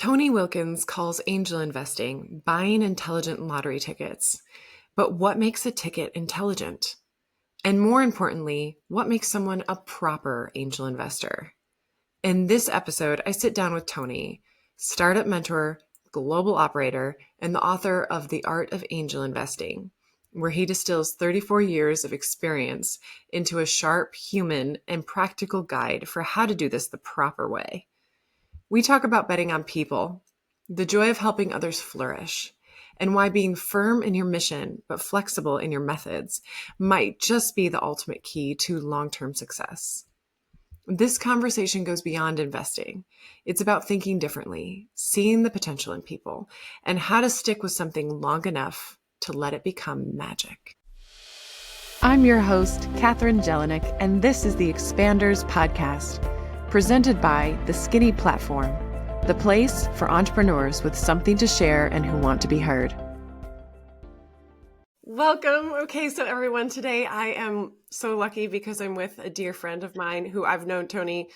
Tony Wilkins calls angel investing buying intelligent lottery tickets. But what makes a ticket intelligent? And more importantly, what makes someone a proper angel investor? In this episode, I sit down with Tony, startup mentor, global operator, and the author of The Art of Angel Investing, where he distills 34 years of experience into a sharp, human, and practical guide for how to do this the proper way. We talk about betting on people, the joy of helping others flourish, and why being firm in your mission but flexible in your methods might just be the ultimate key to long-term success. This conversation goes beyond investing. It's about thinking differently, seeing the potential in people, and how to stick with something long enough to let it become magic. I'm your host, Katherine Jelinek, and this is the Expanders Podcast, presented by The Skinny Platform, the place for entrepreneurs with something to share and who want to be heard. Welcome. Okay, so everyone, today I am so lucky because I'm with a dear friend of mine who I've known, Tony.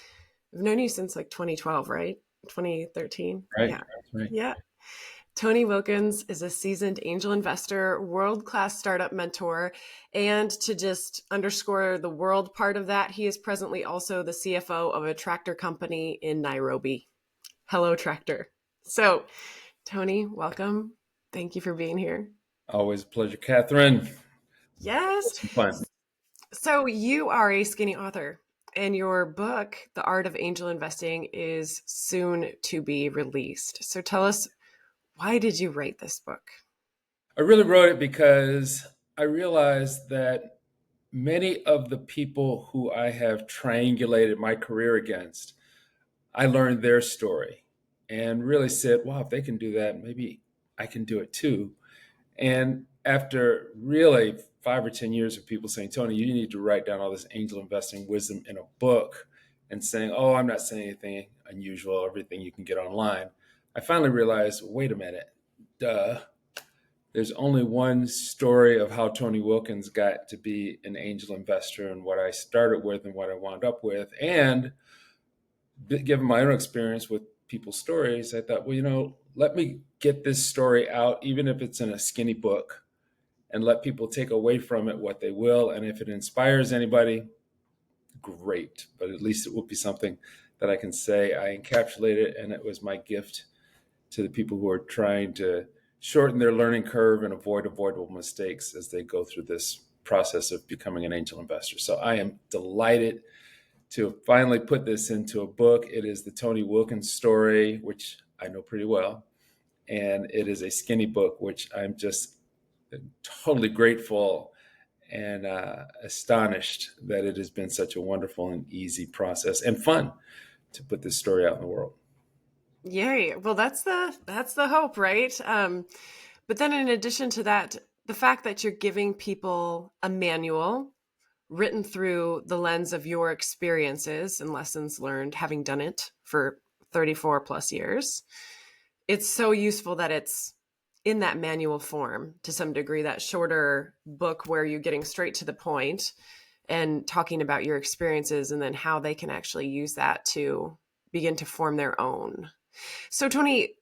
I've known you since like 2012, right? 2013. Right. Yeah. That's right. Yeah. Tony Wilkins is a seasoned angel investor, world-class startup mentor, and to just underscore the world part of that, he is presently also the CFO of a tractor company in Nairobi. Hello, Tractor. So, Tony, welcome. Thank you for being here. Always a pleasure, Catherine. Yes. Some fun. So you are a skinny author, and your book, The Art of Angel Investing, is soon to be released. So tell us, why did you write this book? I really wrote it because I realized that many of the people who I have triangulated my career against, I learned their story and really said, wow, if they can do that, maybe I can do it too. And after really 5 or 10 years of people saying, Tony, you need to write down all this angel investing wisdom in a book, and saying, oh, I'm not saying anything unusual, everything you can get online, I finally realized, wait a minute, there's only one story of how Tony Wilkins got to be an angel investor and what I started with and what I wound up with. And given my own experience with people's stories, I thought, well, let me get this story out, even if it's in a skinny book, and let people take away from it what they will. And if it inspires anybody, great. But at least it will be something that I can say I encapsulated, and it was my gift to the people who are trying to shorten their learning curve and avoid avoidable mistakes as they go through this process of becoming an angel investor. So I am delighted to finally put this into a book. It is the Tony Wilkins story, which I know pretty well. And it is a skinny book, which I'm just totally grateful and astonished that it has been such a wonderful and easy process and fun to put this story out in the world. Yay. Well, that's the hope, right? But then in addition to that, the fact that you're giving people a manual written through the lens of your experiences and lessons learned, having done it for 34 plus years, it's so useful that it's in that manual form to some degree, that shorter book where you're getting straight to the point and talking about your experiences and then how they can actually use that to begin to form their own. So, Tony,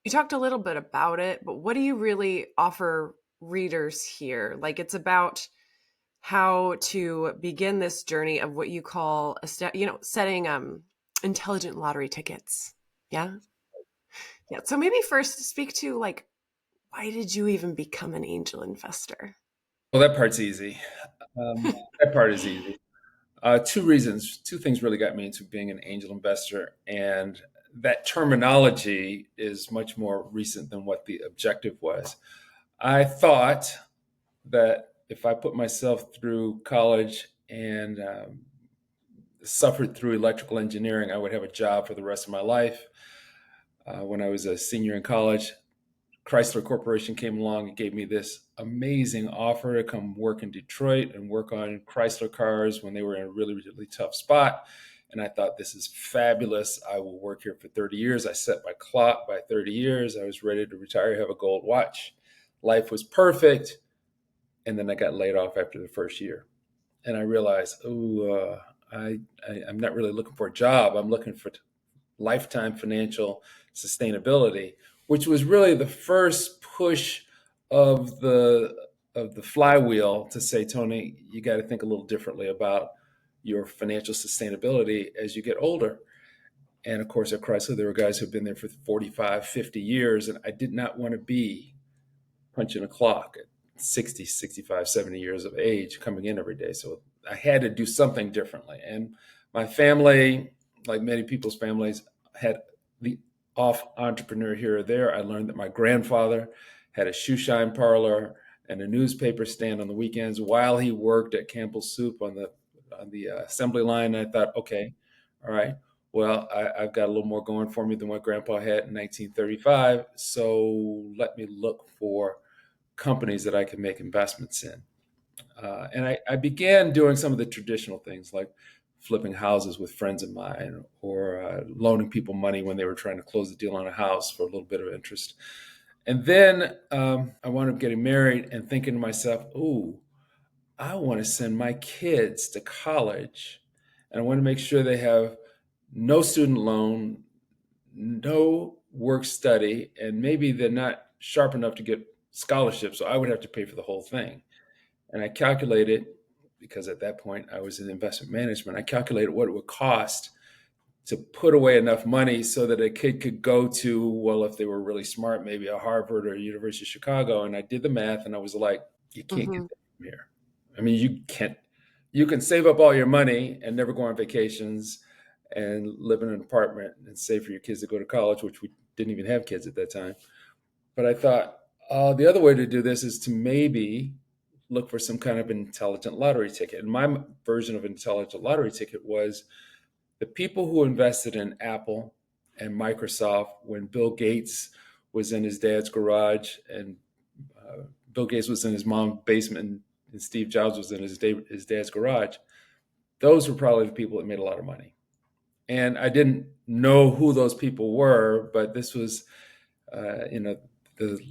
you talked a little bit about it, but what do you really offer readers here? Like, it's about how to begin this journey of what you call, setting intelligent lottery tickets. Yeah. Yeah. So maybe first speak to why did you even become an angel investor? Well, that part's easy. That part is easy. Two reasons, two things really got me into being an angel investor. And that terminology is much more recent than what the objective was. I thought that if I put myself through college and suffered through electrical engineering, I would have a job for the rest of my life. When I was a senior in college, Chrysler Corporation came along and gave me this amazing offer to come work in Detroit and work on Chrysler cars when they were in a really, really tough spot. And I thought, this is fabulous. I will work here for 30 years. I set my clock by 30 years. I was ready to retire, have a gold watch. Life was perfect. And then I got laid off after the first year. And I realized, I'm not really looking for a job. I'm looking for lifetime financial sustainability, which was really the first push of the flywheel to say, Tony, you got to think a little differently about your financial sustainability as you get older. And of course, at Chrysler, there were guys who've been there for 45, 50 years, and I did not want to be punching a clock at 60, 65, 70 years of age coming in every day. So I had to do something differently. And my family, like many people's families, had the off entrepreneur here or there. I learned that my grandfather had a shoe shine parlor and a newspaper stand on the weekends while he worked at Campbell's Soup on the assembly line. And I thought, okay, all right, well, I've got a little more going for me than what Grandpa had in 1935. So let me look for companies that I can make investments in. And I began doing some of the traditional things like flipping houses with friends of mine or loaning people money when they were trying to close a deal on a house for a little bit of interest. And then I wound up getting married and thinking to myself, ooh, I want to send my kids to college and I want to make sure they have no student loan, no work study, and maybe they're not sharp enough to get scholarships. So I would have to pay for the whole thing. And I calculated, because at that point I was in investment management, I calculated what it would cost to put away enough money so that a kid could go to, well, if they were really smart, maybe a Harvard or University of Chicago. And I did the math and I was like, you can't get Hmm. that from here. I mean, you can save up all your money and never go on vacations and live in an apartment and save for your kids to go to college, which we didn't even have kids at that time. But I thought, the other way to do this is to maybe look for some kind of intelligent lottery ticket. And my version of intelligent lottery ticket was the people who invested in Apple and Microsoft when Bill Gates was in his dad's garage and Bill Gates was in his mom's basement and Steve Jobs was in his dad's garage. Those were probably the people that made a lot of money. And I didn't know who those people were, but this was, the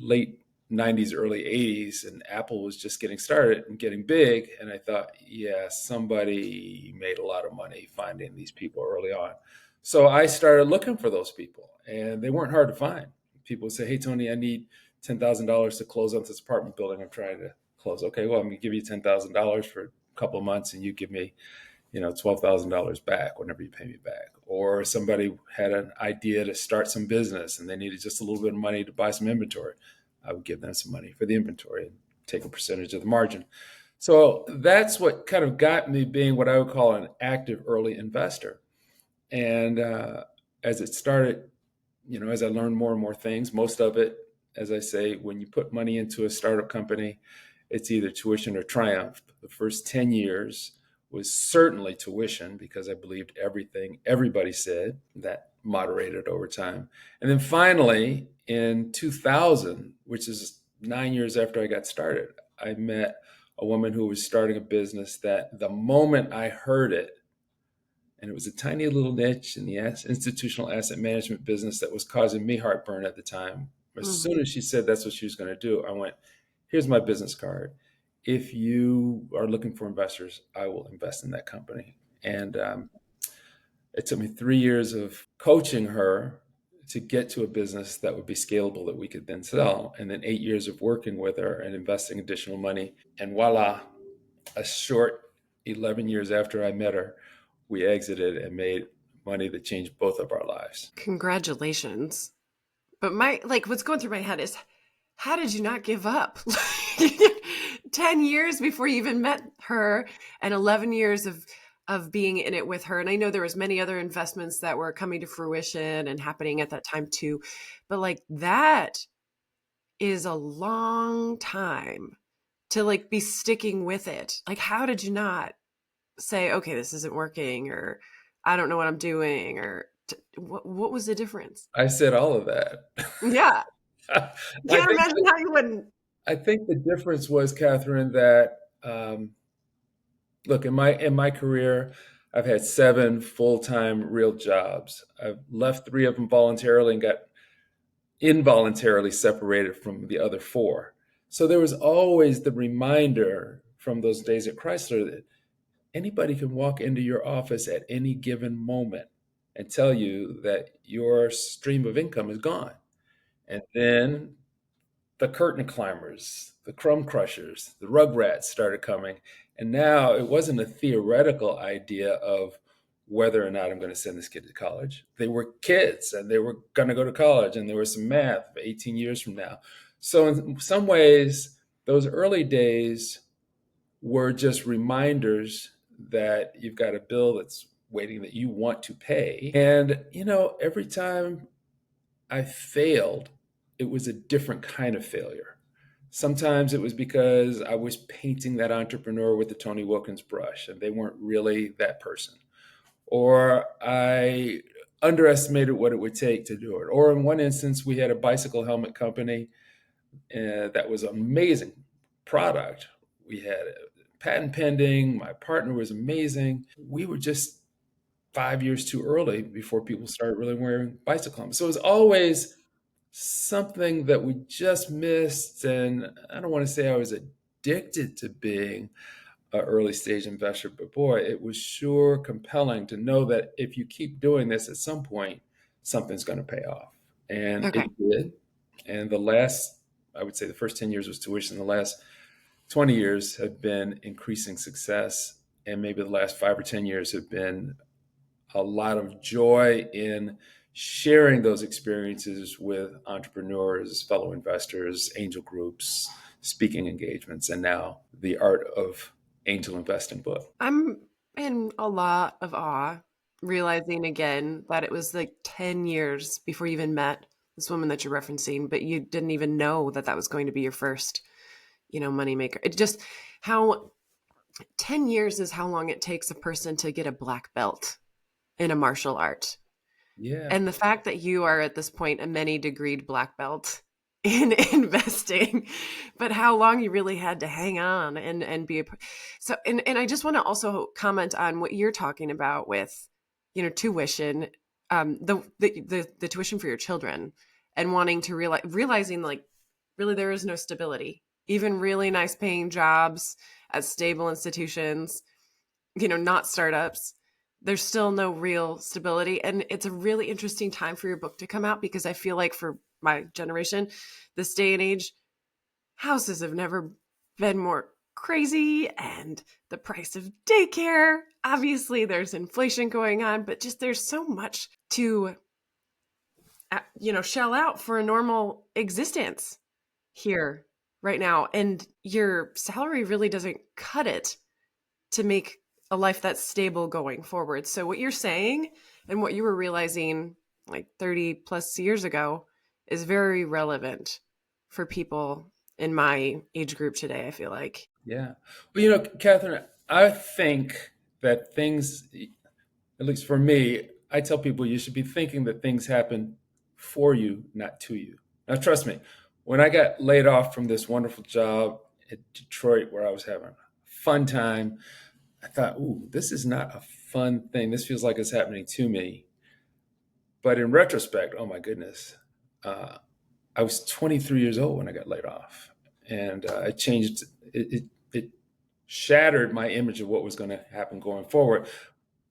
late 90s, early 80s, and Apple was just getting started and getting big. And I thought, yeah, somebody made a lot of money finding these people early on. So I started looking for those people, and they weren't hard to find. People would say, hey, Tony, I need $10,000 to close on this apartment building I'm trying to close. Okay, well, I'm going to give you $10,000 for a couple of months, and you give me $12,000 back whenever you pay me back. Or somebody had an idea to start some business and they needed just a little bit of money to buy some inventory. I would give them some money for the inventory and take a percentage of the margin. So that's what kind of got me being what I would call an active early investor. And as it started, as I learned more and more things, most of it, as I say, when you put money into a startup company, it's either tuition or triumph. The first 10 years was certainly tuition because I believed everything everybody said. That moderated over time. And then finally, in 2000, which is 9 years after I got started, I met a woman who was starting a business that the moment I heard it, and it was a tiny little niche in the institutional asset management business that was causing me heartburn at the time. As soon Hmm. as she said that's what she was going to do, I went, here's my business card. If you are looking for investors, I will invest in that company. And it took me 3 years of coaching her to get to a business that would be scalable that we could then sell. And then 8 years of working with her and investing additional money. And voila, a short 11 years after I met her, we exited and made money that changed both of our lives. Congratulations. But what's going through my head is, how did you not give up? 10 years before you even met her and 11 years of being in it with her. And I know there was many other investments that were coming to fruition and happening at that time too. But that is a long time to be sticking with it. How did you not say, okay, this isn't working, or I don't know what I'm doing, or what was the difference? I said all of that. Yeah. I Can't think imagine how you wouldn't. I think the difference was, Catherine, that look, in my career, I've had 7 full-time real jobs. I've left 3 of them voluntarily and got involuntarily separated from the other 4. So there was always the reminder from those days at Chrysler that anybody can walk into your office at any given moment and tell you that your stream of income is gone. And then the curtain climbers, the crumb crushers, the rugrats started coming. And now it wasn't a theoretical idea of whether or not I'm going to send this kid to college. They were kids and they were going to go to college, and there was some math 18 years from now. So, in some ways, those early days were just reminders that you've got a bill that's waiting that you want to pay. And, every time I failed, it was a different kind of failure. Sometimes it was because I was painting that entrepreneur with the Tony Wilkins brush and they weren't really that person. Or I underestimated what it would take to do it. Or in one instance, we had a bicycle helmet company that was an amazing product. We had a patent pending. My partner was amazing. We were just 5 years too early before people started really wearing bicycle helmets. So it was always something that we just missed. And I don't want to say I was addicted to being an early stage investor, but boy, it was sure compelling to know that if you keep doing this, at some point, something's going to pay off. And Okay. it did. And I would say the first 10 years was tuition. The last 20 years have been increasing success. And maybe the last 5 or 10 years have been a lot of joy in sharing those experiences with entrepreneurs, fellow investors, angel groups, speaking engagements, and now the Art of Angel Investing book. I'm in a lot of awe, realizing again that it was like 10 years before you even met this woman that you're referencing, but you didn't even know that that was going to be your first, moneymaker. It just how 10 years is how long it takes a person to get a black belt in a martial art. Yeah. And the fact that you are at this point a many degreed black belt in investing, but how long you really had to hang on and be so and I just want to also comment on what you're talking about with, tuition, the tuition for your children and wanting to realizing like really there is no stability. Even really nice paying jobs at stable institutions, not startups, there's still no real stability. And it's a really interesting time for your book to come out because I feel like for my generation, this day and age, houses have never been more crazy, and the price of daycare. Obviously, there's inflation going on, but just there's so much to, shell out for a normal existence here right now. And your salary really doesn't cut it to make a life that's stable going forward. So what you're saying and what you were realizing like 30 plus years ago is very relevant for people in my age group today, I feel like. Yeah. Well, Catherine, I think that things, at least for me, I tell people you should be thinking that things happen for you, not to you. Now, trust me, when I got laid off from this wonderful job at Detroit where I was having a fun time, I thought, ooh, this is not a fun thing. This feels like it's happening to me. But in retrospect, oh my goodness, uh, I was 23 years old when I got laid off. And it changed, it shattered my image of what was going to happen going forward.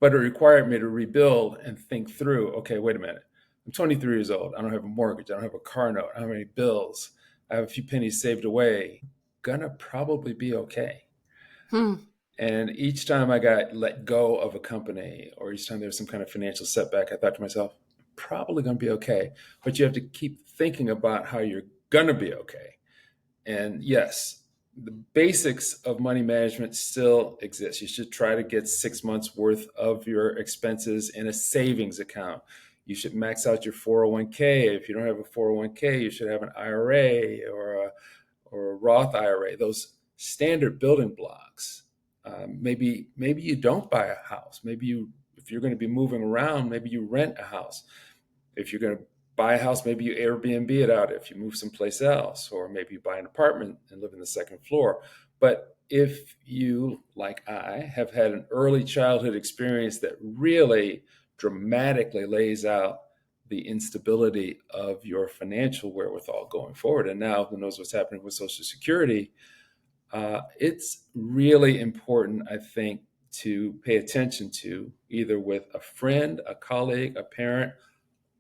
But it required me to rebuild and think through, okay, wait a minute. I'm 23 years old. I don't have a mortgage. I don't have a car note. I don't have any bills. I have a few pennies saved away. Gonna probably be okay. Hmm. And each time I got let go of a company or each time there was some kind of financial setback, I thought to myself, probably going to be okay. But you have to keep thinking about how you're going to be okay. And yes, the basics of money management still exist. You should try to get 6 months worth of your expenses in a savings account. You should max out your 401k. If you don't have a 401k, you should have an IRA or a Roth IRA, those standard building blocks. Maybe you don't buy a house. If you're going to be moving around, maybe you rent a house. If you're going to buy a house, maybe you Airbnb it out if you move someplace else, or maybe you buy an apartment and live in the second floor. But if you, like I, have had an early childhood experience that really dramatically lays out the instability of your financial wherewithal going forward, and now who knows what's happening with Social Security, it's really important, I think, to pay attention to, either with a friend, a colleague, a parent,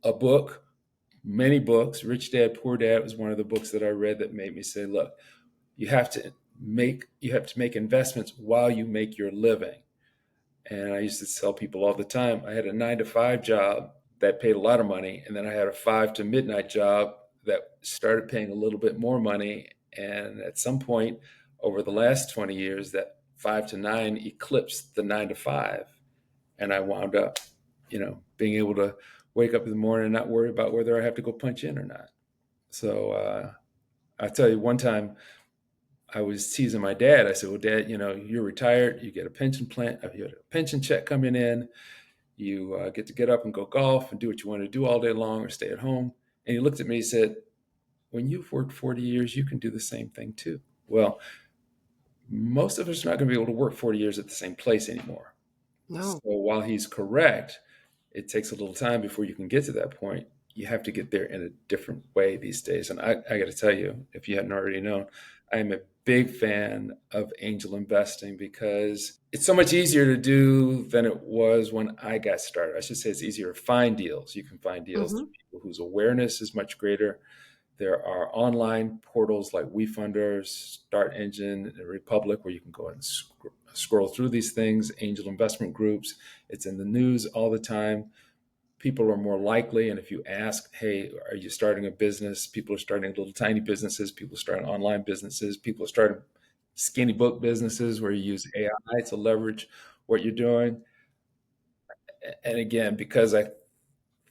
a book, many books. Rich Dad, Poor Dad was one of the books that I read that made me say, look, you have to make investments while you make your living. And I used to tell people all the time, I had a 9 to 5 job that paid a lot of money, and then I had a 5 to midnight job that started paying a little bit more money. And at some point over the last 20 years, that 5 to 9 eclipsed the 9 to 5. And I wound up, being able to wake up in the morning and not worry about whether I have to go punch in or not. So I tell you, one time I was teasing my dad. I said, "Well, Dad, you're retired. You get a pension plan. You get a pension check coming in. You get up and go golf and do what you want to do all day long, or stay at home." And he looked at me and said, "When you've worked 40 years, you can do the same thing too." Well, most of us are not going to be able to work 40 years at the same place anymore. So No. while he's correct, it takes a little time before you can get to that point. You have to get there in a different way these days. And I got to tell you, if you hadn't already known, I am a big fan of angel investing because it's so much easier to do than it was when I got started. I should say it's easier to find deals. You can find deals through Hmm. people whose awareness is much greater. There are online portals like WeFunder, Start Engine, and Republic, where you can go and scroll through these things, angel investment groups. It's in the news all the time. People are more likely, and if you ask, hey, are you starting a business? People are starting little tiny businesses. People are starting online businesses. People are starting skinny book businesses where you use AI to leverage what you're doing. And again, because I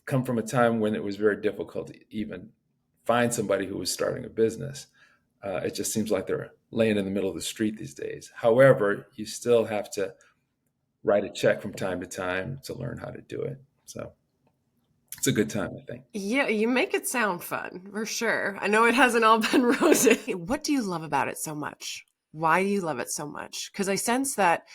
come from a time when it was very difficult to even find somebody who was starting a business. It just seems like they're laying in the middle of the street these days. However, you still have to write a check from time to time to learn how to do it. So it's a good time, I think. Yeah, you make it sound fun, for sure. I know it hasn't all been rosy. What do you love about it so much? Why do you love it so much? Because I sense that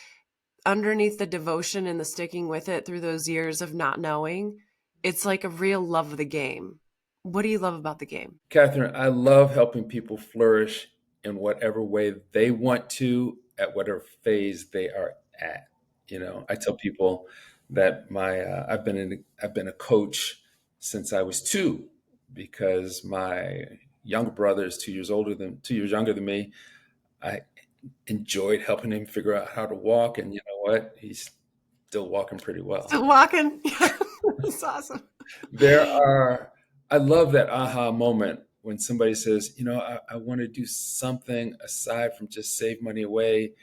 underneath the devotion and the sticking with it through those years of not knowing, it's like a real love of the game. What do you love about the game? Catherine, I love helping people flourish in whatever way they want to, at whatever phase they are at. I tell people that I've been a coach since I was 2, because my younger brother is 2 years younger than me. I enjoyed helping him figure out how to walk, and you know what? He's still walking pretty well. Still walking? Yeah, that's awesome. There are, I love that aha moment when somebody says, I want to do something aside from just save money away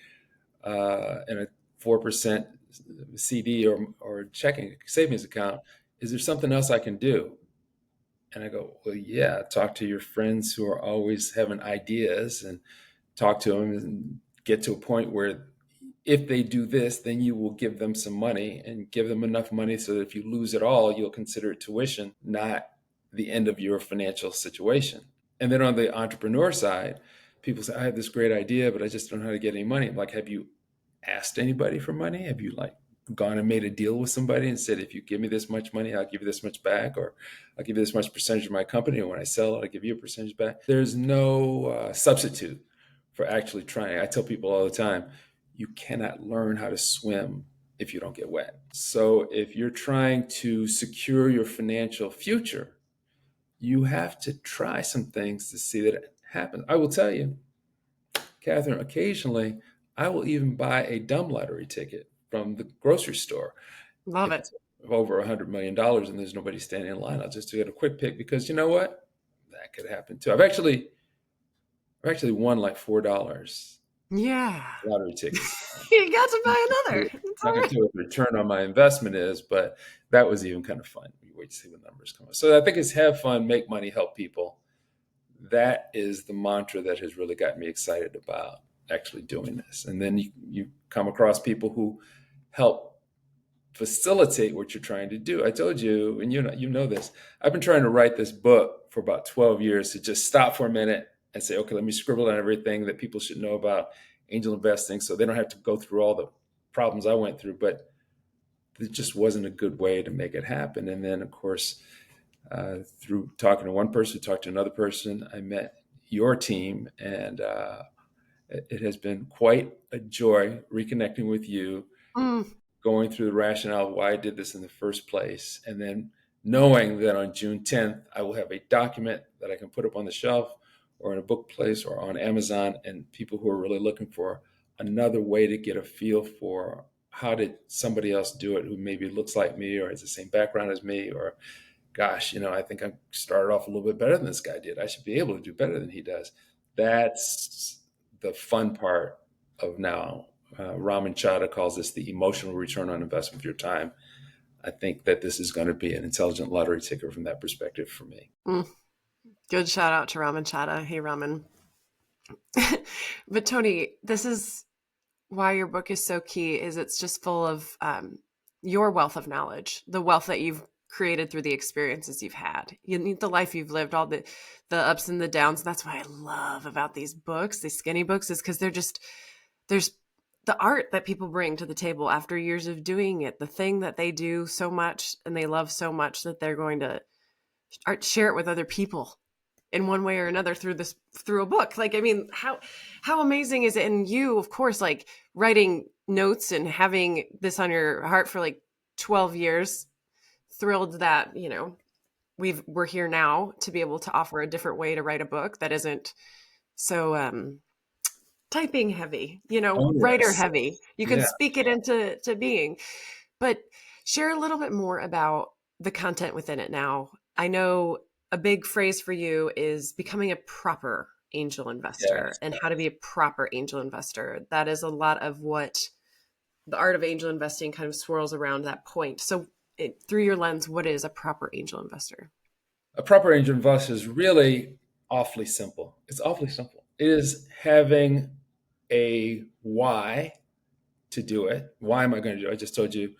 in a 4% CD or checking savings account. Is there something else I can do? And I go, well, yeah, talk to your friends who are always having ideas, and talk to them and get to a point where if they do this, then you will give them some money, and give them enough money so that if you lose it all, you'll consider it tuition, not the end of your financial situation. And then on the entrepreneur side, people say, I have this great idea, but I just don't know how to get any money. I'm like, have you asked anybody for money? Have you gone and made a deal with somebody and said, if you give me this much money, I'll give you this much back, or I'll give you this much percentage of my company, and when I sell it, I'll give you a percentage back? There's no substitute for actually trying. I tell people all the time, you cannot learn how to swim if you don't get wet. So if you're trying to secure your financial future, you have to try some things to see that it happens. I will tell you, Catherine, occasionally I will even buy a dumb lottery ticket from the grocery store. Love If it. it's over $100 million and there's nobody standing in line, I'll just do it a quick pick, because you know what? That could happen too. I've actually won like $4 Yeah. lottery tickets. You got to buy I'm another. It's not all going to right. tell you what the return on my investment is, but that was even kind of fun. You wait to see what numbers come up. So I think it's have fun, make money, help people. That is the mantra that has really got me excited about actually doing this. And then you come across people who help facilitate what you're trying to do. I told you, and you know this, I've been trying to write this book for about 12 years, to just stop for a minute and say, okay, let me scribble down everything that people should know about angel investing so they don't have to go through all the problems I went through. But it just wasn't a good way to make it happen. And then, of course, through talking to one person, talked to another person, I met your team, and it has been quite a joy reconnecting with you Mm. going through the rationale of why I did this in the first place, and then knowing that on June 10th, I will have a document that I can put up on the shelf or in a book place or on Amazon, and people who are really looking for another way to get a feel for how did somebody else do it who maybe looks like me or has the same background as me, or gosh, I think I started off a little bit better than this guy did. I should be able to do better than he does. That's the fun part of now. Raman Chadha calls this the emotional return on investment of your time. I think that this is going to be an intelligent lottery ticker from that perspective for me. Mm. Good shout out to Raman Chadha. Hey, Raman. But Tony, this is why your book is so key. Is it's just full of your wealth of knowledge, the wealth that you've created through the experiences you've had. You need the life you've lived, all the ups and the downs. That's what I love about these books, these skinny books, is because there's the art that people bring to the table after years of doing it, the thing that they do so much and they love so much that they're going to share it with other people in one way or another through a book. Like, I mean, how amazing is it? And you, of course, like writing notes and having this on your heart for like 12 years, thrilled that, we're here now to be able to offer a different way to write a book that isn't so typing heavy, Oh, writer yes. heavy. You can Yeah. speak it into being. But share a little bit more about the content within it now. I know a big phrase for you is becoming a proper angel investor Yes. and how to be a proper angel investor. That is a lot of what the art of angel investing kind of swirls around that point. So, through your lens, what is a proper angel investor? A proper angel investor is really awfully simple. It's awfully simple. It is having a why to do it. Why am I going to do it? I just told you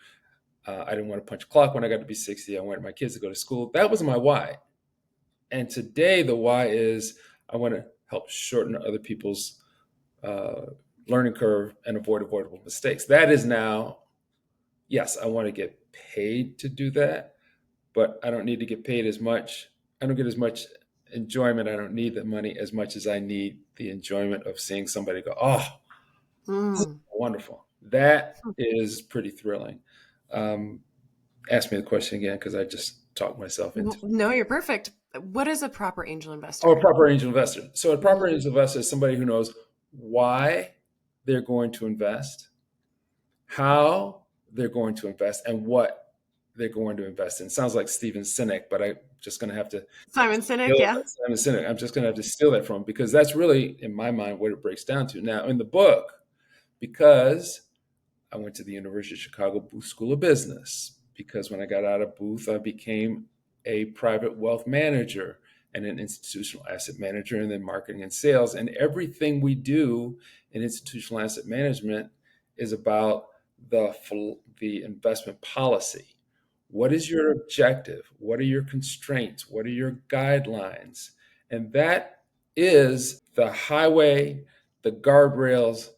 I didn't want to punch a clock when I got to be 60. I wanted my kids to go to school. That was my why. And today, the why is I want to help shorten other people's uh, learning curve and avoid avoidable mistakes. That is now, yes, I want to get paid to do that, but I don't need to get paid as much. I don't get as much enjoyment. I don't need the money as much as I need the enjoyment of seeing somebody go, oh, Mm. wonderful. That is pretty thrilling. Um, Ask me the question again because I just talked myself into it. No, you're perfect. What is a proper angel Oh, a investor? proper angel investor. So a proper Mm. angel investor is somebody who knows why they're going to invest, how they're going to invest, and what they're going to invest in. Sounds like Steven Sinek, but I'm just going to have to Simon steal Sinek, yeah. Simon Sinek. I'm just going to have to steal that from him because that's really, in my mind, what it breaks down to. Now, in the book, because I went to the University of Chicago Booth School of Business, because when I got out of Booth, I became a private wealth manager and an institutional asset manager, and then marketing and sales. And everything we do in institutional asset management is about the investment policy. What is your objective? What are your constraints? What are your guidelines? And that is the highway, the guardrails,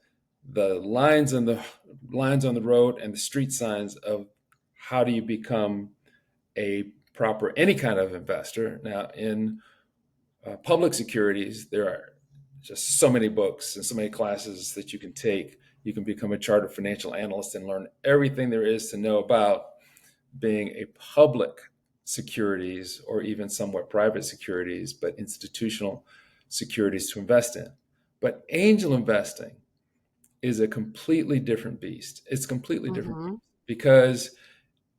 the lines on the road, and the street signs of how do you become a proper any kind of investor. Now, in public securities, there are just so many books and so many classes that you can take. You can become a chartered financial analyst and learn everything there is to know about being a public securities or even somewhat private securities, but institutional securities to invest in. But angel investing is a completely different beast. It's completely different Mm-hmm. because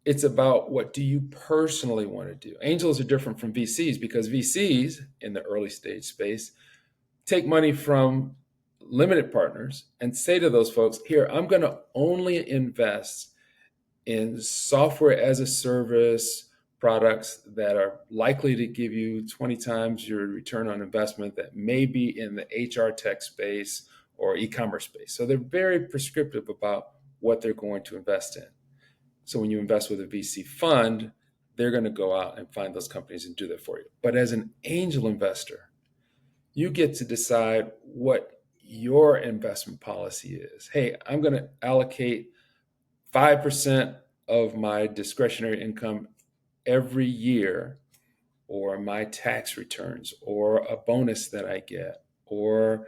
it's about what do you personally want to do. Angels are different from VCs because VCs in the early stage space take money from limited partners and say to those folks, here, I'm going to only invest in software as a service products that are likely to give you 20 times your return on investment that may be in the HR tech space or e-commerce space. So they're very prescriptive about what they're going to invest in. So when you invest with a VC fund, they're going to go out and find those companies and do that for you. But as an angel investor, you get to decide what your investment policy is. Hey, I'm going to allocate 5% of my discretionary income every year, or my tax returns, or a bonus that I get, or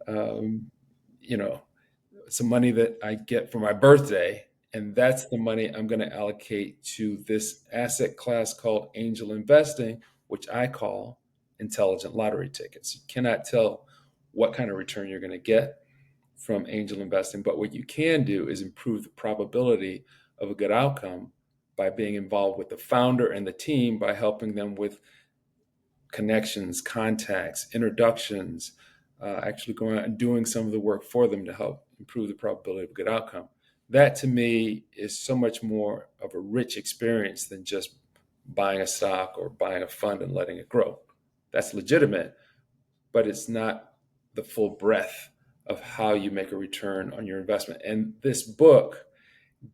um, you know, some money that I get for my birthday. And that's the money I'm going to allocate to this asset class called angel investing, which I call intelligent lottery tickets. You cannot tell what kind of return you're going to get from angel investing, but what you can do is improve the probability of a good outcome by being involved with the founder and the team, by helping them with connections, contacts, introductions, actually going out and doing some of the work for them to help improve the probability of a good outcome. That to me is so much more of a rich experience than just buying a stock or buying a fund and letting it grow. That's legitimate, but it's not the full breadth of how you make a return on your investment. And this book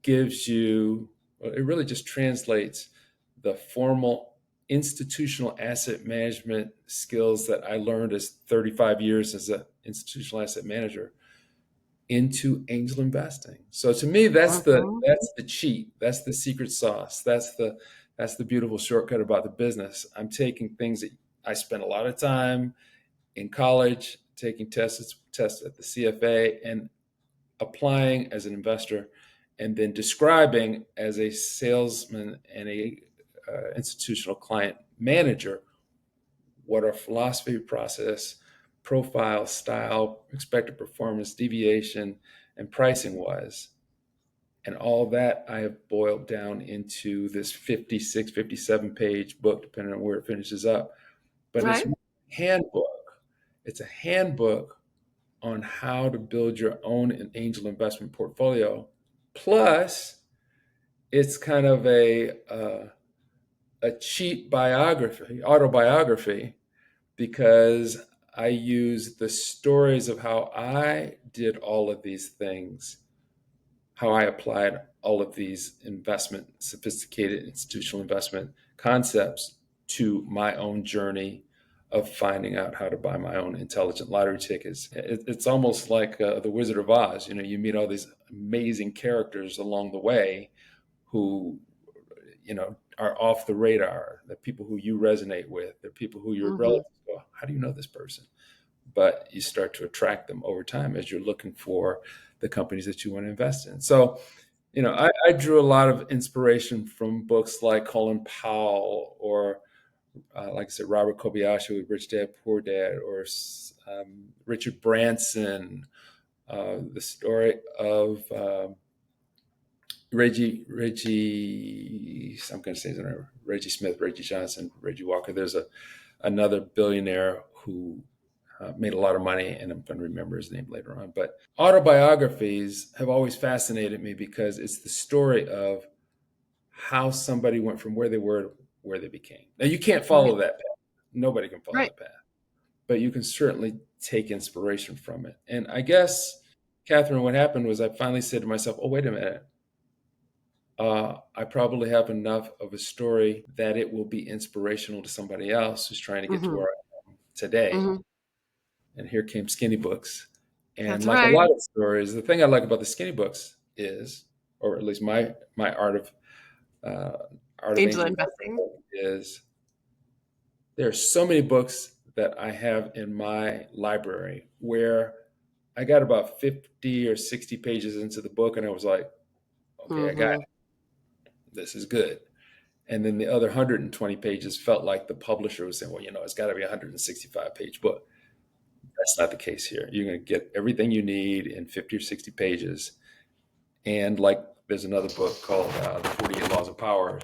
gives you, well, it really just translates the formal institutional asset management skills that I learned as 35 years as an institutional asset manager into angel investing. So to me, Mhm. that's the cheat. That's the secret sauce. That's the beautiful shortcut about the business. I'm taking things that I spent a lot of time in college taking tests at the CFA and applying as an investor, and then describing as a salesman and a institutional client manager what our philosophy, process, profile, style, expected performance, deviation, and pricing was. And all that I have boiled down into this 56, 57 page book, depending on where it finishes up. But it's Right. a handbook. It's a handbook on how to build your own angel investment portfolio. Plus, it's kind of a cheap biography, autobiography, because I use the stories of how I did all of these things, how I applied all of these investment, sophisticated institutional investment concepts to my own journey of finding out how to buy my own intelligent lottery tickets. It's almost like the Wizard of Oz. You know, you meet all these amazing characters along the way who, you know, are off the radar. The people who you resonate with, the people who your Hmm. relatives go, how do you know this person? But you start to attract them over time as you're looking for the companies that you want to invest in. So, you know, I drew a lot of inspiration from books like Colin Powell or, like I said, Robert Kobayashi with Rich Dad Poor Dad, or Richard Branson, the story of I'm going to say his name, Reggie Smith, Reggie Johnson, Reggie Walker. There's another billionaire who made a lot of money, and I'm going to remember his name later on. But autobiographies have always fascinated me because it's the story of how somebody went from where they were to where they became. Now, you can't Right. follow that path. Nobody can follow Right. that path, but you can certainly take inspiration from it. And I guess, Catherine, what happened was I finally said to myself, oh, wait a minute. I probably have enough of a story that it will be inspirational to somebody else who's trying to get to Hmm. where I am today. Hmm. And here came Skinny Books. And That's like a right. lot of stories, the thing I like about the Skinny Books is, or at least my uh, art of Angel angel investing. investing is, there are so many books that I have in my library where I got about 50 or 60 pages into the book and I was like, okay, I got Hmm. it. This is good. And then the other 120 pages felt like the publisher was saying, well, you know, it's got to be a 165-page book. That's not the case here. You're going to get everything you need in 50 or 60 pages. And like there's another book called The 48 Laws of Power,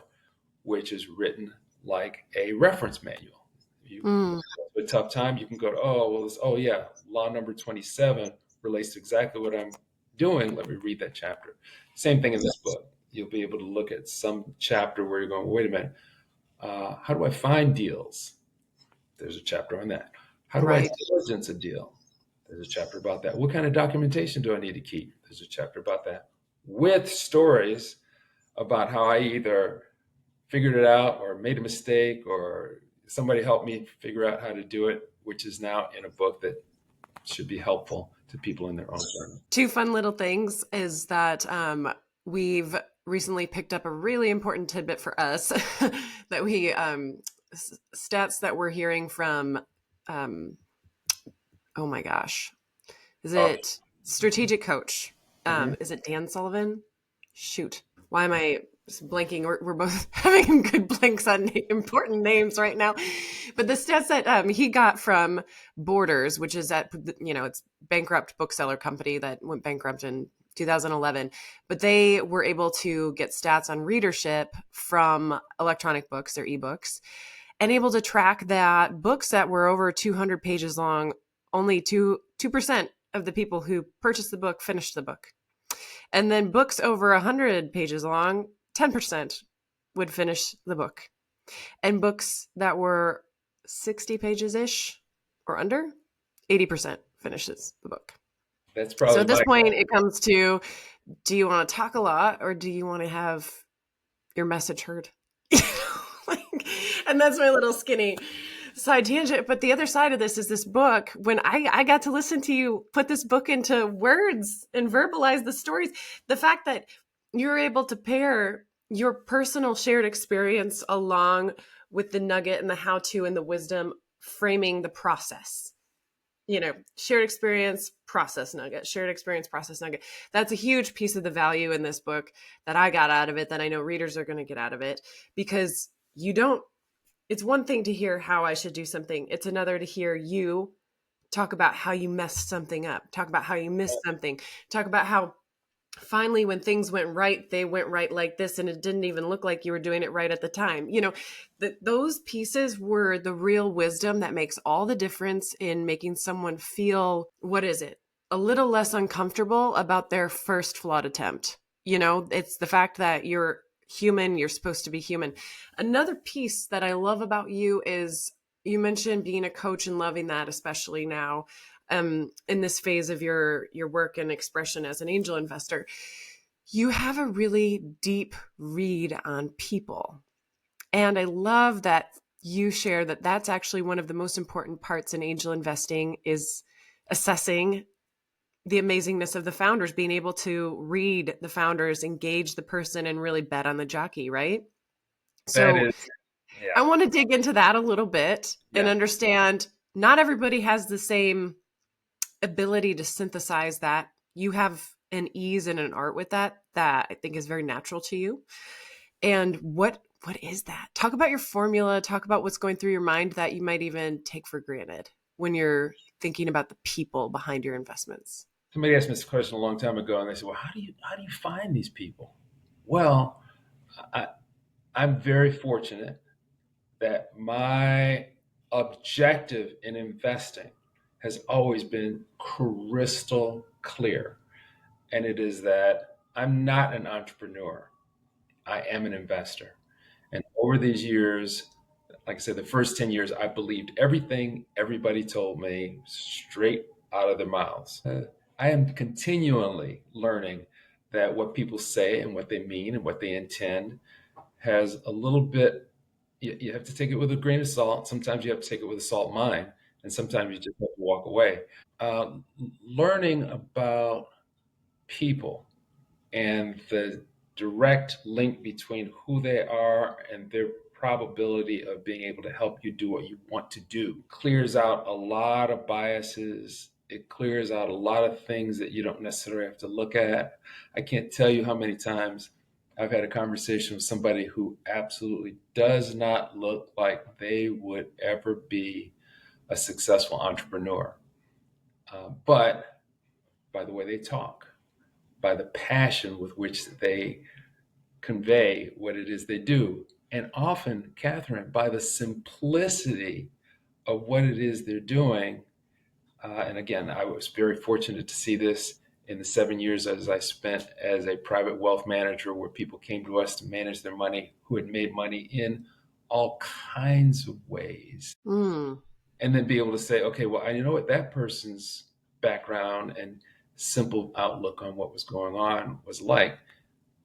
which is written like a reference manual. You Mm. go to a tough time, you can go to, oh, well, oh, yeah, law number 27 relates to exactly what I'm doing. Let me read that chapter. Same thing in this book. You'll be able to look at some chapter where you're going, wait a minute, how do I find deals? There's a chapter on that. How do I Right. diligence a deal? There's a chapter about that. What kind of documentation do I need to keep? There's a chapter about that. With stories about how I either figured it out or made a mistake or somebody helped me figure out how to do it, which is now in a book that should be helpful to people in their own journey. Two fun little things is that we've recently picked up a really important tidbit for us that we stats that we're hearing from um, oh my gosh, is Oh, it strategic coach? mhm. Is it Dan Sullivan? Shoot. Why am I blanking? We're both having good blanks on important names right now. But the stats that he got from Borders, which is it's bankrupt bookseller company that went bankrupt in 2011, but they were able to get stats on readership from electronic books, their ebooks, and able to track that books that were over 200 pages long, only 2% of the people who purchased the book finished the book. And then books over 100 pages long, 10% would finish the book. And books that were 60 pages ish or under, 80% finishes the book. That's So probably at this my point, goal. it comes to, do you want to talk a lot or do you want to have your message heard? Like, and that's my little skinny side tangent. But the other side of this is this book. When I got to listen to you put this book into words and verbalize the stories, the fact that you're able to pair your personal shared experience along with the nugget and the how to and the wisdom framing the process. Shared experience, process nugget, shared experience, process nugget. That's a huge piece of the value in this book that I got out of it, that I know readers are going to get out of it, because it's one thing to hear how I should do something. It's another to hear you talk about how you messed something up, talk about how you missed something, talk about how finally when things went right, they went right like this, and it didn't even look like you were doing it right at the time. Those pieces were the real wisdom that makes all the difference in making someone feel, what is it, a little less uncomfortable about their first flawed attempt. It's the fact that you're human, you're supposed to be human. Another piece that I love about you is, you mentioned being a coach and loving that, especially now, in this phase of your work and expression as an angel investor. You have a really deep read on people. And I love that you share that that's actually one of the most important parts in angel investing, is assessing the amazingness of the founders, being able to read the founders, engage the person, and really bet on the jockey, right? That So is, yeah, I want to dig into that a little bit and yeah. understand, not everybody has the same ability to synthesize that. You have an ease and an art with that I think is very natural to you. And what is that? Talk about your formula, talk about what's going through your mind that you might even take for granted when you're thinking about the people behind your investments. Somebody asked me this question a long time ago, and they said, "Well, how do you find these people?" Well, I, I'm very fortunate that my objective in investing has always been crystal clear, and it is that I'm not an entrepreneur. I am an investor. And over these years, like I said, the first 10 years, I believed everything everybody told me straight out of their mouths. I am continually learning that what people say and what they mean and what they intend has a little bit, you have to take it with a grain of salt. Sometimes you have to take it with a salt mine, and sometimes you just have to walk away. Uh, Learning about people and the direct link between who they are and their probability of being able to help you do what you want to do clears out a lot of biases. It clears out a lot of things that you don't necessarily have to look at. I can't tell you how many times I've had a conversation with somebody who absolutely does not look like they would ever be a successful entrepreneur. But by the way they talk, by the passion with which they convey what it is they do. And often, Catherine, by the simplicity of what it is they're doing. And again, I was very fortunate to see this in the 7 years as I spent as a private wealth manager, where people came to us to manage their money who had made money in all kinds of ways. Mm. And then be able to say, okay, well, I know what that person's background and simple outlook on what was going on was like.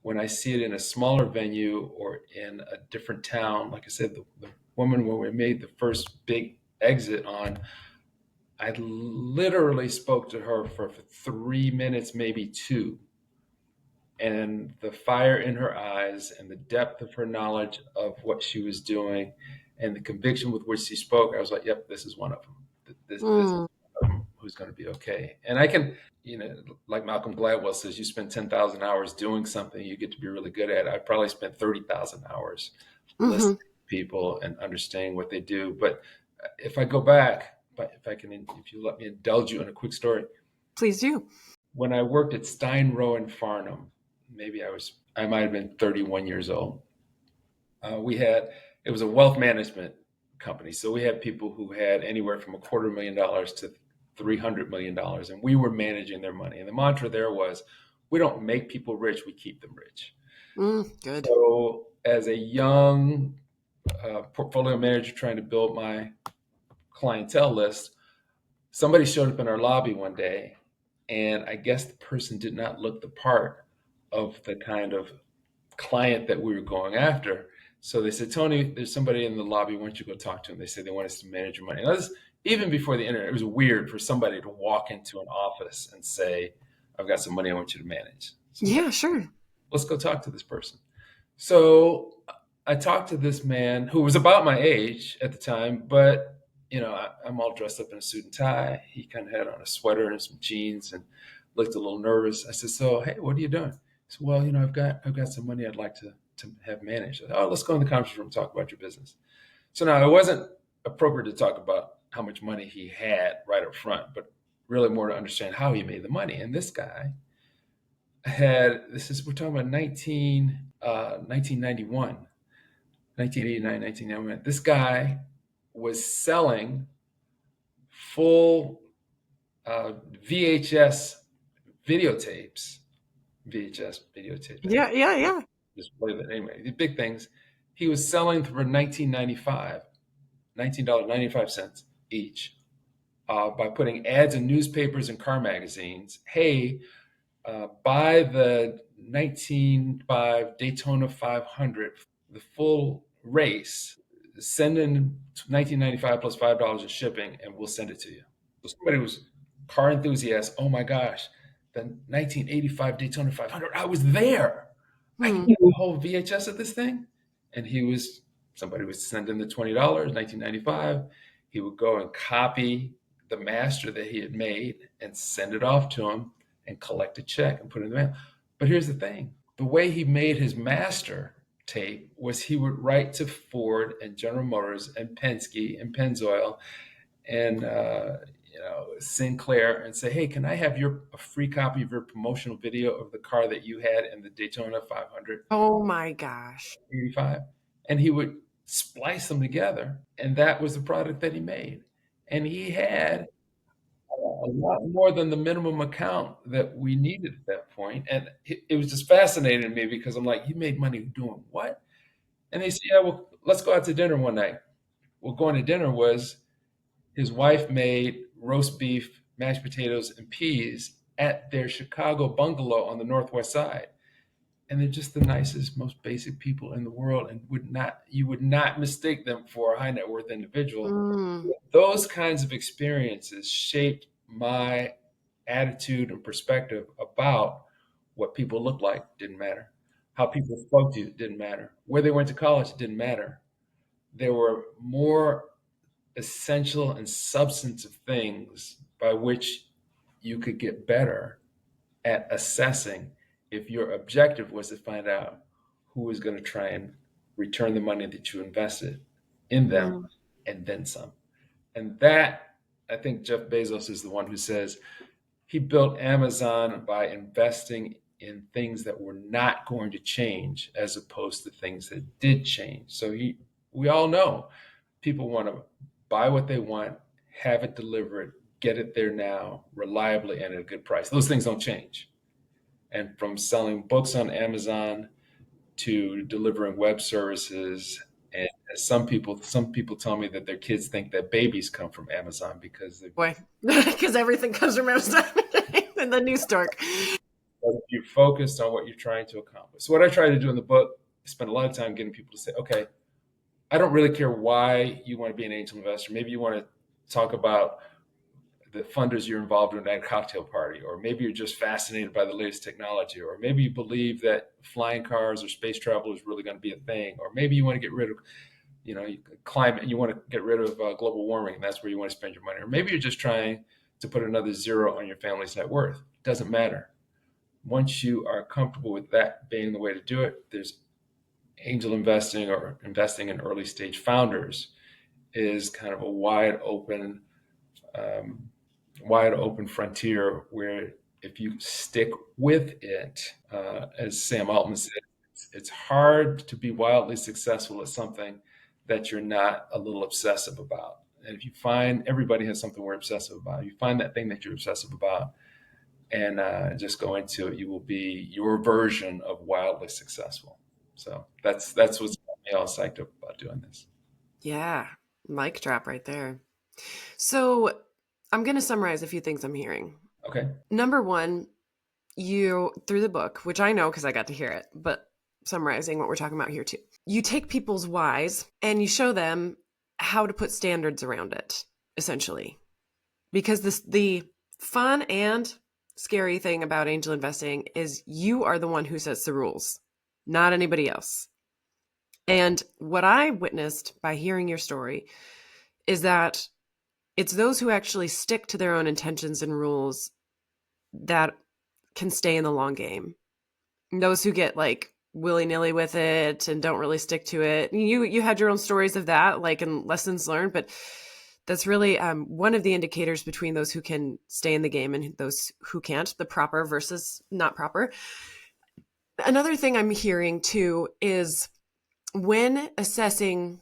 When I see it in a smaller venue or in a different town, like I said, the woman when we made the first big exit on, I literally spoke to her for 3 minutes, maybe two. And the fire in her eyes and the depth of her knowledge of what she was doing and the conviction with which she spoke, I was like, yep, this is one of them. This is Mm. one of them. who's going to be okay. And I can, you know, like Malcolm Gladwell says, you spend 10,000 hours doing something, you get to be really good at it. I probably spent 30,000 hours listening Hmm. to people and understanding what they do. But if I go back, if I can, if you let me indulge you in a quick story, Please do. when I worked at Stein Rowe and Farnham, I might have been 31 years old. It was a wealth management company. So we had people who had anywhere from $250,000 to $300 million, and we were managing their money. And the mantra there was, we don't make people rich, we keep them rich. Good. So as a young portfolio manager trying to build my clientele list, somebody showed up in our lobby one day, and I guess the person did not look the part of the kind of client that we were going after. So they said, Tony, there's somebody in the lobby. Why don't you go talk to him? They said they want us to manage your money. Now, this, even before the internet, it was weird for somebody to walk into an office and say, I've got some money I want you to manage. So I'm like, Yeah, sure. let's go talk to this person. So I talked to this man who was about my age at the time, but I'm all dressed up in a suit and tie. He kind of had on a sweater and some jeans and looked a little nervous. I said, "So, hey, what are you doing?" He said, "Well, I've got some money I'd like to have managed." I said, "Oh, let's go in the conference room and talk about your business." So now it wasn't appropriate to talk about how much money he had right up front, but really more to understand how he made the money. And this guy we're talking about 1991, 1989, 1991. This guy was selling full VHS videotapes, VHS videotapes. I Yeah, yeah, yeah. just play that anyway. The big things. He was selling for 19.95, $19.95 each, by putting ads in newspapers and car magazines. Hey, buy the 1905 Daytona 500, the full race. Send in 1995 plus $5 of shipping, and we'll send it to you. So somebody was car enthusiast. Oh my gosh, the 1985 Daytona 500. I was there. I can Hmm. get a whole VHS of this thing. And somebody would send in the $20, 1995. He would go and copy the master that he had made and send it off to him and collect a check and put it in the mail. But here's the thing, the way he made his master tape was he would write to Ford and General Motors and Penske and Pennzoil and Sinclair and say, hey, can I have a free copy of your promotional video of the car that you had in the Daytona 500 Oh my gosh. 85? And he would splice them together, and that was the product that he made. And he had a lot more than the minimum account that we needed at that point. And it was just fascinating to me because I'm like, you made money doing what? And they said, yeah, well, let's go out to dinner one night. Well, going to dinner was his wife made roast beef, mashed potatoes, and peas at their Chicago bungalow on the Northwest Side. And they're just the nicest, most basic people in the world, and you would not mistake them for a high net worth individual. Mm, Those kinds of experiences shaped my attitude and perspective about what people looked like didn't matter. How people spoke to you didn't matter. Where they went to college didn't matter. There were more essential and substantive things by which you could get better at assessing if your objective was to find out who was going to try and return the money that you invested in them mm, and then some. And that, I think Jeff Bezos is the one who says he built Amazon by investing in things that were not going to change as opposed to things that did change. So we all know people want to buy what they want, have it delivered, get it there now, reliably and at a good price. Those things don't change. And from selling books on Amazon to delivering web services, and some people tell me that their kids think that babies come from Amazon because boy, because everything comes from Amazon and the news stork. you're focused on what you're trying to accomplish. So what I try to do in the book is spend a lot of time getting people to say, okay, I don't really care why you want to be an angel investor. Maybe you want to talk about the funders you're involved in at a cocktail party, or maybe you're just fascinated by the latest technology, or maybe you believe that flying cars or space travel is really going to be a thing, or maybe you want to get rid of, climate, you want to get rid of global warming, and that's where you want to spend your money, or maybe you're just trying to put another zero on your family's net worth. It doesn't matter. Once you are comfortable with that being the way to do it, there's angel investing or investing in early stage founders is kind of a um, wide open frontier where if you stick with it, as Sam Altman said, it's hard to be wildly successful at something that you're not a little obsessive about. And if you find everybody has something we're obsessive about, you find that thing that you're obsessive about and just go into it, you will be your version of wildly successful. So that's what's got me all psyched up about doing this. Yeah. Mic drop right there. So I'm going to summarize a few things I'm hearing. Okay. Number one, you, through the book, which I know because I got to hear it, but summarizing what we're talking about here too, you take people's whys and you show them how to put standards around it, essentially. Because the fun and scary thing about angel investing is you are the one who sets the rules, not anybody else. And what I witnessed by hearing your story is that it's those who actually stick to their own intentions and rules that can stay in the long game. Those who get like willy-nilly with it and don't really stick to it. You had your own stories of that, like in lessons learned, but that's really one of the indicators between those who can stay in the game and those who can't, the proper versus not proper. Another thing I'm hearing too is when assessing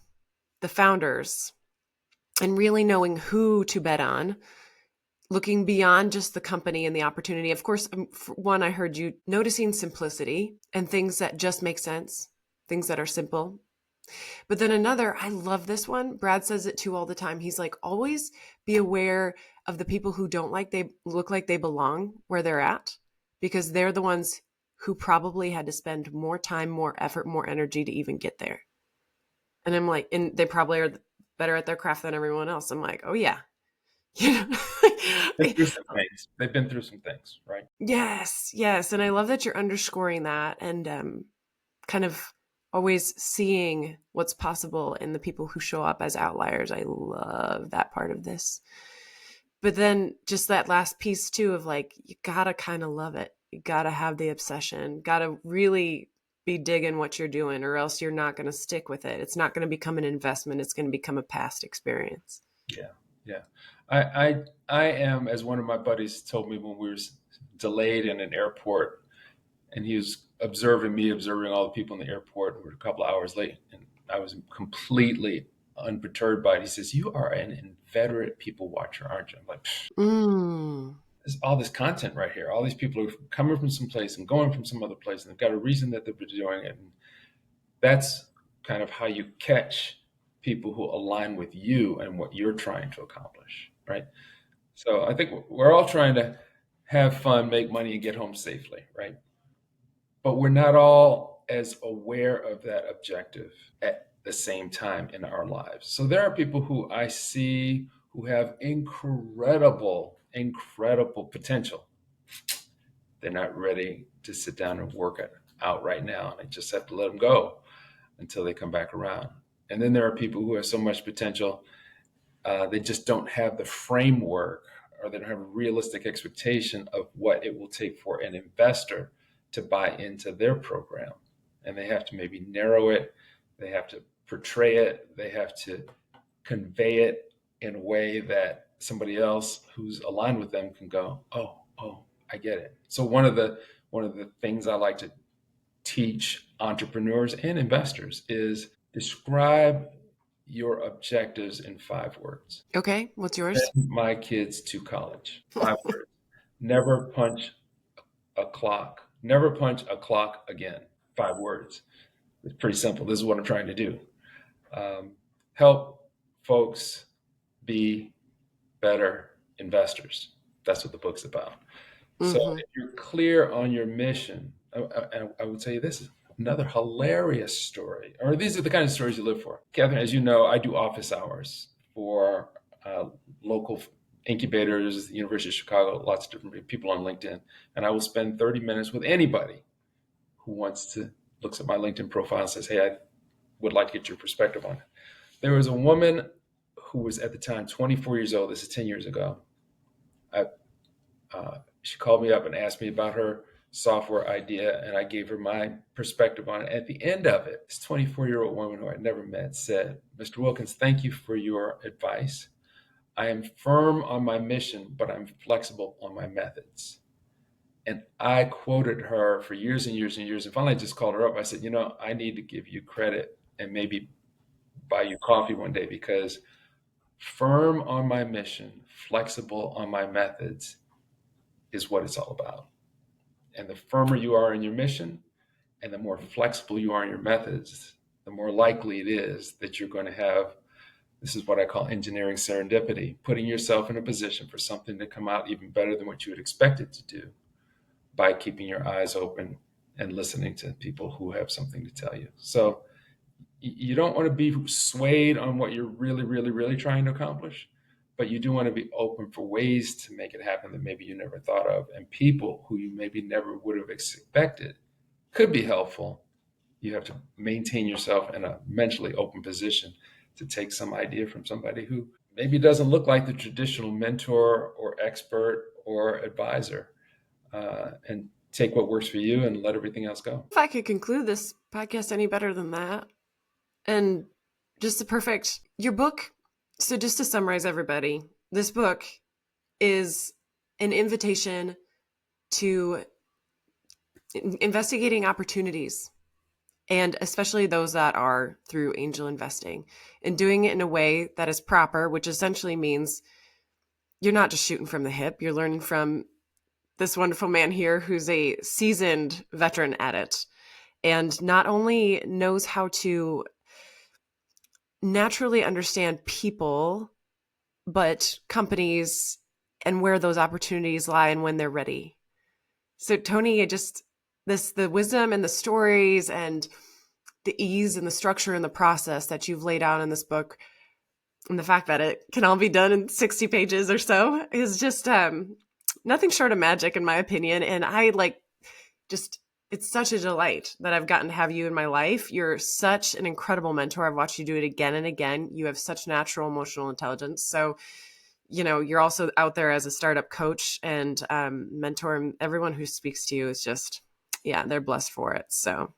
the founders and really knowing who to bet on, looking beyond just the company and the opportunity. Of course, for one, I heard you noticing simplicity and things that just make sense, things that are simple. But then another, I love this one. Brad says it too all the time. He's like, always be aware of the people who don't like they look like they belong where they're at, because they're the ones who probably had to spend more time, more effort, more energy to even get there. And I'm like, and they probably are better at their craft than everyone else. I'm like, oh yeah. You know? Been through some things. They've been through some things, right? Yes, yes. And I love that you're underscoring that and kind of always seeing what's possible in the people who show up as outliers. I love that part of this. But then just that last piece too of like, you gotta kind of love it. You gotta have the obsession, gotta really be digging what you're doing, or else you're not going to stick with it. It's not going to become an investment. It's going to become a past experience. Yeah, yeah. I am, as one of my buddies told me when we were delayed in an airport, and he was observing me, observing all the people in the airport. We were a couple of hours late, and I was completely unperturbed by it. He says, "You are an inveterate people watcher, aren't you?" I'm like, Mm. there's all this content right here. All these people are coming from some place and going from some other place, and they've got a reason that they're doing it. And that's kind of how you catch people who align with you and what you're trying to accomplish, right? So I think we're all trying to have fun, make money, and get home safely, right? But we're not all as aware of that objective at the same time in our lives. So there are people who I see who have incredible potential. They're not ready to sit down and work it out right now. And I just have to let them go until they come back around. And then there are people who have so much potential, they just don't have the framework, or they don't have a realistic expectation of what it will take for an investor to buy into their program. And they have to maybe narrow it, they have to portray it, they have to convey it in a way that somebody else who's aligned with them can go, oh, I get it. So one of the things I like to teach entrepreneurs and investors is describe your objectives in 5 words. Okay, what's yours? Send my kids to college. 5 words. Never punch a clock. Never punch a clock again. 5 words. It's pretty simple. This is what I'm trying to do. Um, Help folks be better investors. That's what the book's about. So Mm-hmm. if you're clear on your mission, I would tell you this is another hilarious story, or these are the kind of stories you live for. Catherine, as you know, I do office hours for local incubators, the University of Chicago, lots of different people on LinkedIn, and I will spend 30 minutes with anybody who looks at my LinkedIn profile and says, "Hey, I would like to get your perspective on it." There was a woman who was at the time 24 years old. This is 10 years ago. I, she called me up and asked me about her software idea, and I gave her my perspective on it. At the end of it, this 24-year-old woman who I'd never met said, "Mr. Wilkins, thank you for your advice. I am firm on my mission, but I'm flexible on my methods." And I quoted her for years and years and years. And finally, I just called her up. I said, I need to give you credit and maybe buy you coffee one day, because firm on my mission, flexible on my methods is what it's all about. And the firmer you are in your mission and the more flexible you are in your methods, the more likely it is that you're going to have, this is what I call engineering serendipity, putting yourself in a position for something to come out even better than what you had expected to do by keeping your eyes open and listening to people who have something to tell you. So you don't want to be swayed on what you're really, really, really trying to accomplish, but you do want to be open for ways to make it happen that maybe you never thought of. And people who you maybe never would have expected could be helpful. You have to maintain yourself in a mentally open position to take some idea from somebody who maybe doesn't look like the traditional mentor or expert or advisor, and take what works for you and let everything else go. If I could conclude this podcast any better than that, and just the perfect, your book. So just to summarize everybody, this book is an invitation to investigating opportunities, and especially those that are through angel investing, and doing it in a way that is proper, which essentially means you're not just shooting from the hip. You're learning from this wonderful man here who's a seasoned veteran at it, and not only knows how to naturally understand people, but companies and where those opportunities lie and when they're ready. So Tony, the wisdom and the stories and the ease and the structure and the process that you've laid out in this book, and the fact that it can all be done in 60 pages or so, is just nothing short of magic, in my opinion. And it's such a delight that I've gotten to have you in my life. You're such an incredible mentor. I've watched you do it again and again. You have such natural emotional intelligence. So, you're also out there as a startup coach and mentor, and everyone who speaks to you is just, they're blessed for it. So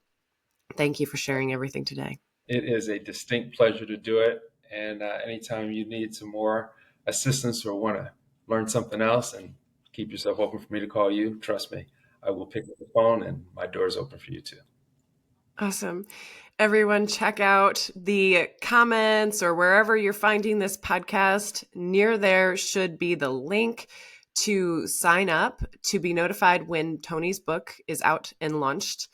thank you for sharing everything today. It is a distinct pleasure to do it. And anytime you need some more assistance or want to learn something else, and keep yourself open for me to call you, trust me, I will pick up the phone, and my door is open for you too. Awesome. Everyone, check out the comments or wherever you're finding this podcast. Near there should be the link to sign up to be notified when Tony's book is out and launched,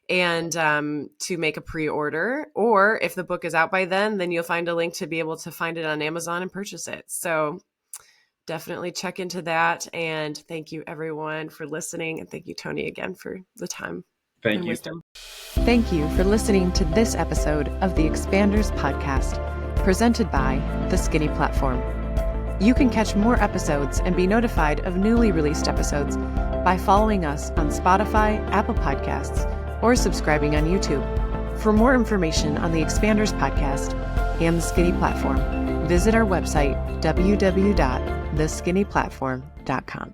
and to make a pre-order. Or if the book is out by then you'll find a link to be able to find it on Amazon and purchase it. So definitely check into that. And thank you, everyone, for listening. And thank you, Tony, again for the time. Thank you. Wisdom. Thank you for listening to this episode of the Expanders Podcast, presented by The Skinny Platform. You can catch more episodes and be notified of newly released episodes by following us on Spotify, Apple Podcasts, or subscribing on YouTube. For more information on the Expanders Podcast and The Skinny Platform, visit our website, www.theskinnyplatform.com.